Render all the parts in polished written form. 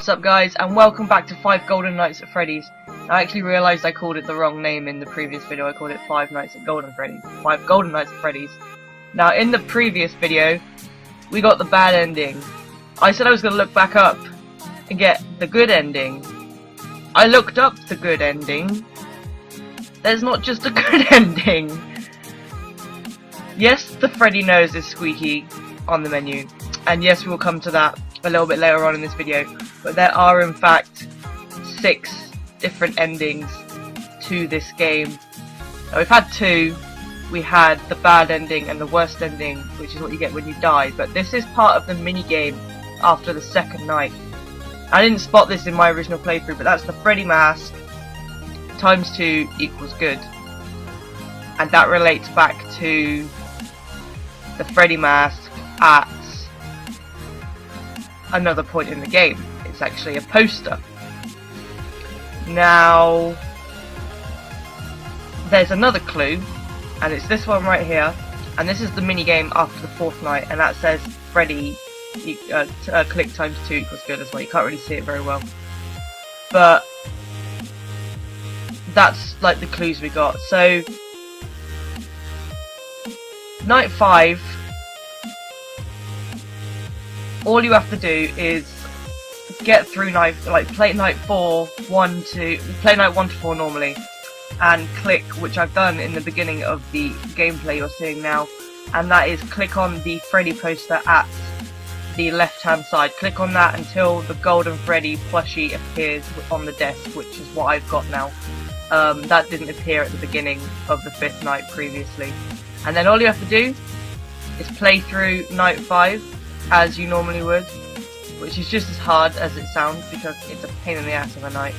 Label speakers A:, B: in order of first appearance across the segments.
A: What's up guys, and welcome back to 5 Golden Nights at Freddy's. I actually realised I called it the wrong name in the previous video. I called it 5 Nights at Golden Freddy. 5 Golden Nights at Freddy's. Now in the previous video, we got the bad ending. I said I was going to look back up and get the good ending. I looked up the good ending. There's not just a good ending. Yes, the Freddy nose is squeaky on the menu, and yes, we will come to that a little bit later on in this video, but there are in fact 6 different endings to this game. Now, we've had 2. We had the bad ending and the worst ending, which is what you get when you die, but this is part of the mini game after the second night. I didn't spot this in my original playthrough, but that's the Freddy mask times 2 equals good, and that relates back to the Freddy mask at another point in the game. It's actually a poster. Now there's another clue, and it's this one right here, and this is the mini game after the 4th night, and that says Freddy click times 2 equals good as well. You can't really see it very well, but that's like the clues we got. So night 5, all you have to do is get through play night 4, play night 1 to 4 normally, and click, which I've done in the beginning of the gameplay you're seeing now, and that is click on the Freddy poster at the left hand side. Click on that until the golden Freddy plushie appears on the desk, which is what I've got now. That didn't appear at the beginning of the 5th night previously. And then all you have to do is play through night 5 as you normally would, which is just as hard as it sounds because it's a pain in the ass of a night.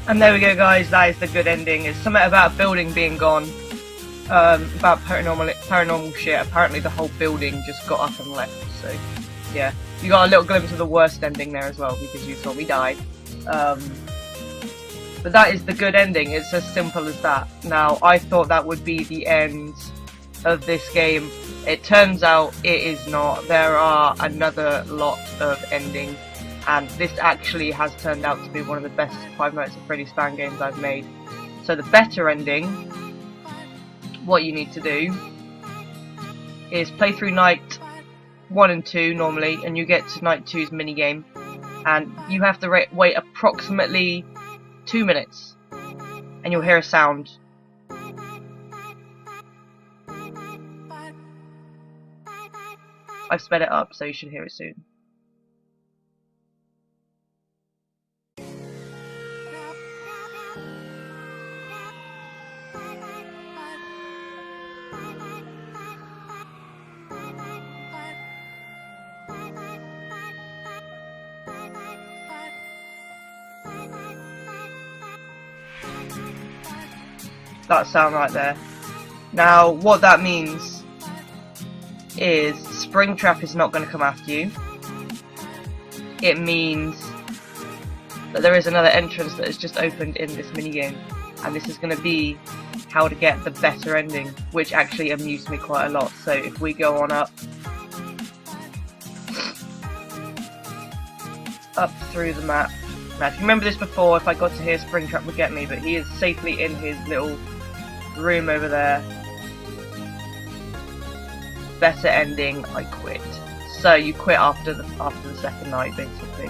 A: And there we go guys, that is the good ending. It's something about a building being gone, about paranormal shit. Apparently the whole building just got up and left, so yeah. You got a little glimpse of the worst ending there as well, because you saw me die. But that is the good ending, it's as simple as that. Now, I thought that would be the end of this game. It turns out it is not. There are another lot of endings, and this actually has turned out to be one of the best 5 Nights at Freddy's fan games I've made. So the better ending, what you need to do is play through night 1 and 2 normally, and you get to night 2's minigame, and you have to wait approximately 2 minutes, and you'll hear a sound. I've sped it up, so you should hear it soon. that sound right there. Now, what that means is Springtrap is not going to come after you. It means that there is another entrance that has just opened in this minigame, and this is going to be how to get the better ending, which actually amused me quite a lot. So if we go on up through the map. Now, if you remember this before, if I got to here, Springtrap would get me, but he is safely in his little room over there. Better ending, I quit. So you quit after the second night, basically.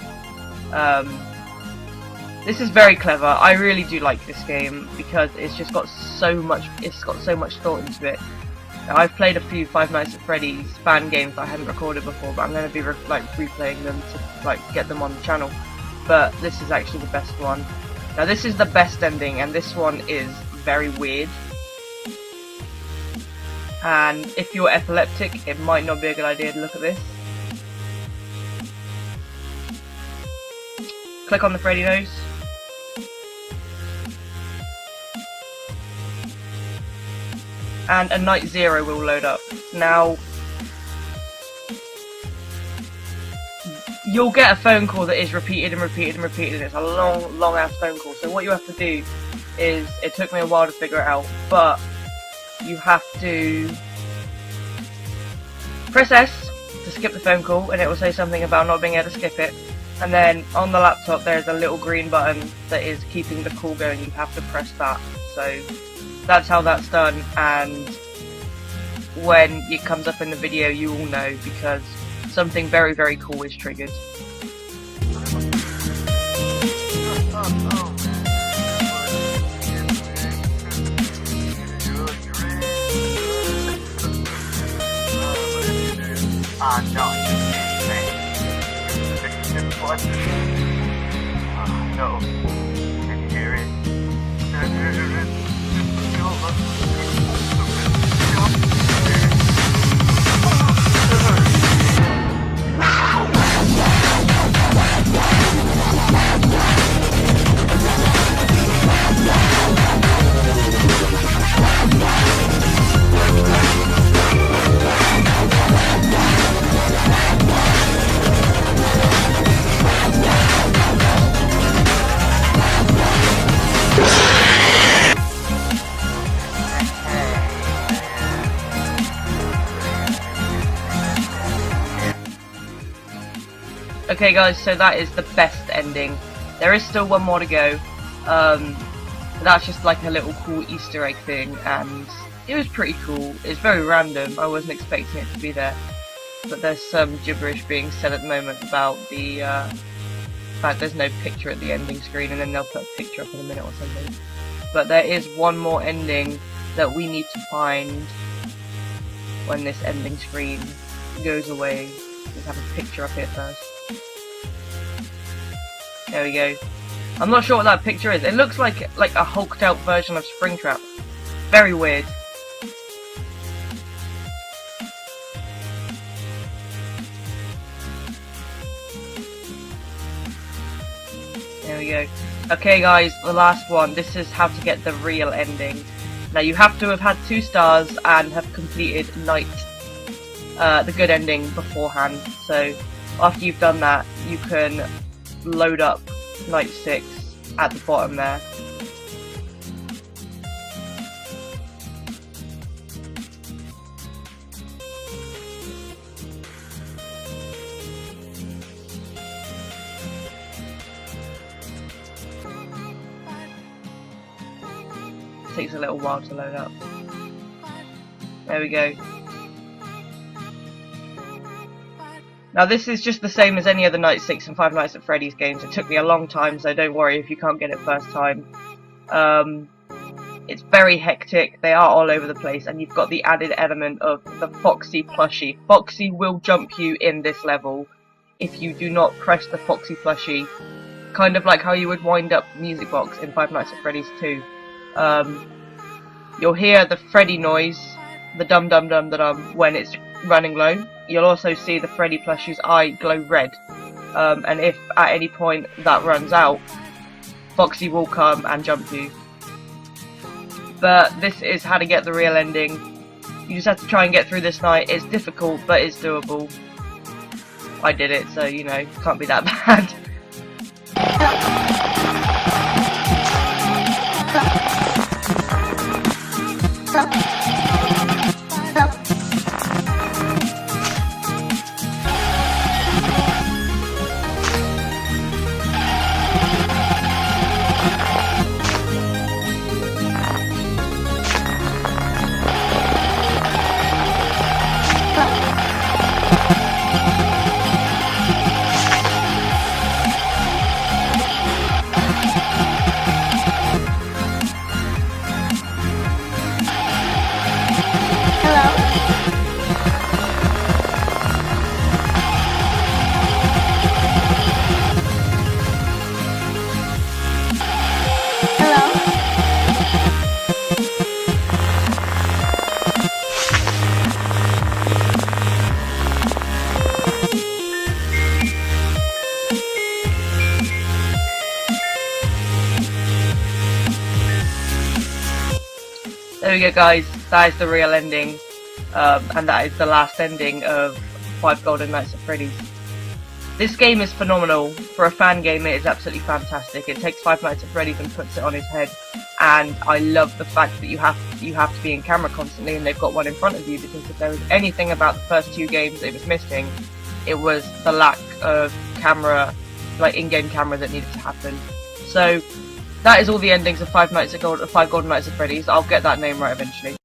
A: This is very clever. I really do like this game because it's just got so much. It's got so much thought into it. Now, I've played a few Five Nights at Freddy's fan games that I hadn't recorded before, but I'm going to be replaying them to get them on the channel. But this is actually the best one. Now this is the best ending, and this one is very weird. And if you're epileptic, it might not be a good idea to look at this. Click on the Freddy nose. And a night 0 will load up. Now, you'll get a phone call that is repeated and repeated and repeated, and it's a long ass phone call. So what you have to do is, it took me a while to figure it out, but you have to press S to skip the phone call, and it will say something about not being able to skip it. And then on the laptop there's a little green button that is keeping the call going. You have to press that. So that's how that's done, and when it comes up in the video you will know, because something very, very cool is triggered.
B: No. Can you hear it?
A: Okay guys, so that is the best ending. There is still one more to go. That's just like a little cool Easter egg thing, and it was pretty cool. It's very random. I wasn't expecting it to be there. But there's some gibberish being said at the moment about the fact there's no picture at the ending screen, and then they'll put a picture up in a minute or something. But there is one more ending that we need to find when this ending screen goes away. Let's have a picture up here first. There we go. I'm not sure what that picture is. It looks like a hulked out version of Springtrap. Very weird. There we go. Okay guys, the last one. This is how to get the real ending. Now you have to have had 2 stars and have completed night, the good ending beforehand. So after you've done that, you can load up night 6 at the bottom there. Takes a little while to load up. There we go. Now this is just the same as any other Night 6 and Five Nights at Freddy's games. It took me a long time, so don't worry if you can't get it first time. It's very hectic, they are all over the place, and you've got the added element of the Foxy plushie. Foxy will jump you in this level if you do not press the Foxy plushie, kind of like how you would wind up the music box in Five Nights at Freddy's 2. You'll hear the Freddy noise, the dum dum dum da dum, when it's running low. You'll also see the Freddy plushie's eye glow red, and if at any point that runs out, Foxy will come and jump you. but this is how to get the real ending. You just have to try and get through this night. It's difficult, but it's doable. I did it, so you know, can't be that bad. There we go, guys, that is the real ending, and that is the last ending of 5 Golden Nights at Freddy's. This game is phenomenal. For a fan game, it is absolutely fantastic. It takes 5 Nights at Freddy's and puts it on his head, and I love the fact that you have to be in camera constantly, and they've got one in front of you, because if there was anything about the first 2 games that it was missing, it was the lack of camera, like in-game camera, that needed to happen. So that is all the endings of 5 Golden Nights at Freddy's. I'll get that name right eventually.